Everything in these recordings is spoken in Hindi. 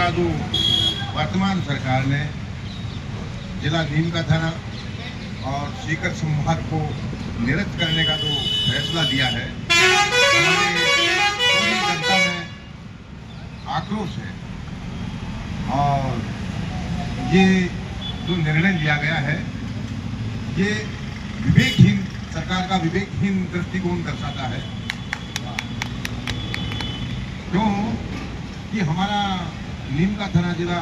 हमारा जो वर्तमान सरकार ने जिला नीम का थाना और सीकर संभाग को निरस्त करने का जो फैसला दिया है, हमारी पूरी जनता में आक्रोश है। और ये जो निर्णय लिया गया है, ये विवेकहीन, सरकार का विवेकहीन दृष्टिकोण दर्शाता है। क्यों कि हमारा नीम का थाना जिला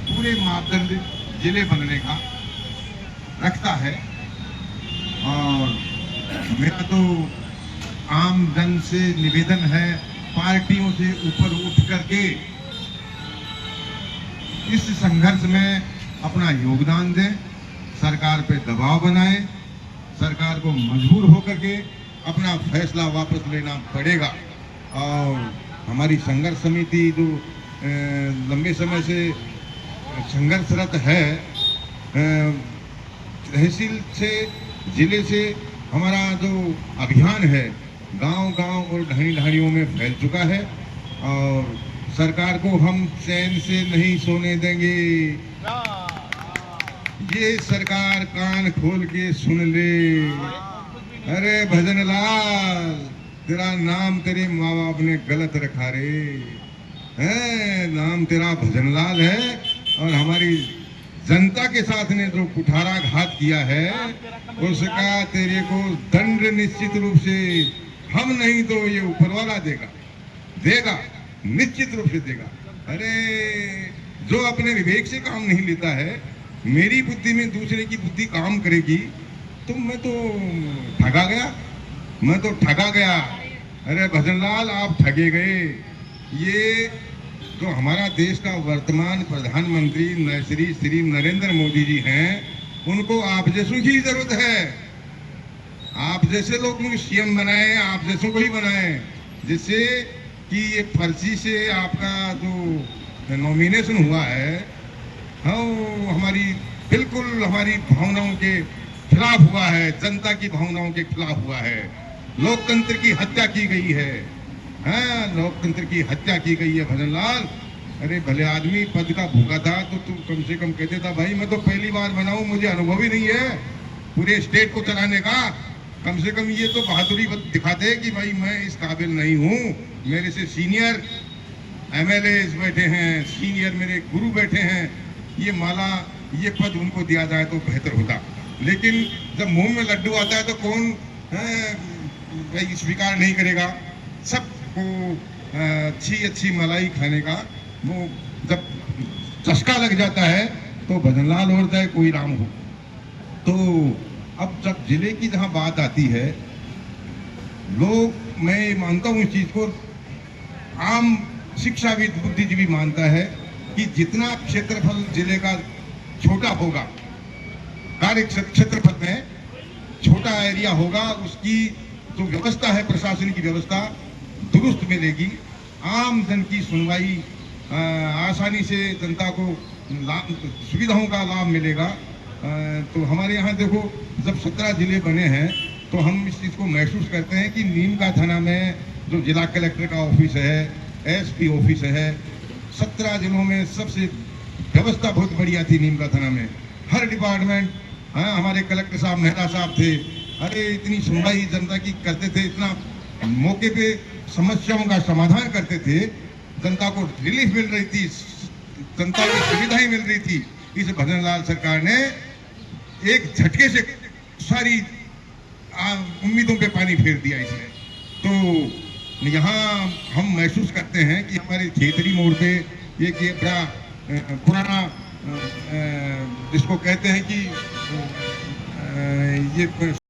पूरे मापदंड जिले बनने का रखता है। और मेरा तो आम जन से निवेदन है, पार्टियों से ऊपर उठ करके इस संघर्ष में अपना योगदान दें, सरकार पे दबाव बनाएं, सरकार को मजबूर होकर के अपना फैसला वापस लेना पड़ेगा। और हमारी संघर्ष समिति जो लंबे समय से संघर्षरत है, तहसील से जिले से हमारा जो अभियान है गांव-गांव और ढाणी-ढाणियों में फैल चुका है। और सरकार को हम चैन से नहीं सोने देंगे। ये सरकार कान खोल के सुन ले। अरे भजनलाल, तेरा नाम तेरे माँ बाप ने गलत रखा रे, है नाम तेरा भजनलाल है। और हमारी जनता के साथ ने जो कुठाराघात किया है, उसका तेरे को दंड निश्चित रूप से हम नहीं तो ये ऊपर वाला देगा, निश्चित रूप से देगा। अरे जो अपने विवेक से काम नहीं लेता है, मेरी बुद्धि में दूसरे की बुद्धि काम करेगी, तो मैं तो ठगा गया। अरे भजनलाल, आप ठगे गए। ये जो हमारा देश का वर्तमान प्रधानमंत्री श्री नरेंद्र मोदी जी हैं, उनको आप जैसों की जरूरत है। आप जैसे लोग सीएम बनाए, आप जैसों को ही बनाए, जिससे कि ये फर्जी से आपका जो नॉमिनेशन हुआ है, हाँ, हमारी बिल्कुल हमारी भावनाओं के खिलाफ हुआ है, जनता की भावनाओं के खिलाफ हुआ है। लोकतंत्र की हत्या की गई है, हाँ, लोकतंत्र की हत्या की गई है भजनलाल। अरे भले आदमी पद का भूखा था तो तू कम से कम कहते था, भाई मैं तो पहली बार बनाऊं, मुझे अनुभव ही नहीं है पूरे स्टेट को चलाने का। कम से कम ये तो बहादुरी दिखाते कि भाई मैं इस काबिल नहीं हूँ, मेरे से सीनियर एमएलए बैठे हैं, सीनियर मेरे गुरु बैठे हैं, ये पद उनको दिया जाए तो बेहतर होता। लेकिन जब मुंह में लड्डू आता है तो कौन भाई स्वीकार नहीं करेगा। सबको अच्छी मलाई खाने का वो जब चस्का लग जाता है तो भजनलाल होता है कोई राम हो। तो अब जब जिले की जहां बात आती है, लोग, मैं मानता हूं इस चीज को, आम शिक्षाविद बुद्धिजीवी मानता है कि जितना क्षेत्रफल जिले का छोटा होगा, कार्य क्षेत्रफल में छोटा एरिया होगा, उसकी जो व्यवस्था है, प्रशासन की व्यवस्था दुरुस्त मिलेगी, आम जन की सुनवाई आसानी से जनता को सुविधाओं का लाभ मिलेगा। तो हमारे यहाँ देखो, जब 17 जिले बने हैं तो हम इस चीज़ को महसूस करते हैं कि नीम का थाना में जो जिला कलेक्टर का ऑफिस है, एसपी ऑफिस है, 17 जिलों में सबसे व्यवस्था बहुत बढ़िया थी नीम का थाना में। हर डिपार्टमेंट, हाँ, हमारे कलेक्टर साहब, मेहता साहब थे, अरे इतनी सुनवाई जनता की करते थे, इतना मौके पे समस्याओं का समाधान करते थे, जनता को रिलीफ मिल रही थी, जनता को सुविधाएं मिल रही थी। इस भजनलाल सरकार ने एक झटके से सारी उम्मीदों पे पानी फेर दिया इसने। तो यहाँ हम महसूस करते हैं कि हमारे खेतरी मोड़ पे एक ये बड़ा पुराना, जिसको कहते हैं कि ये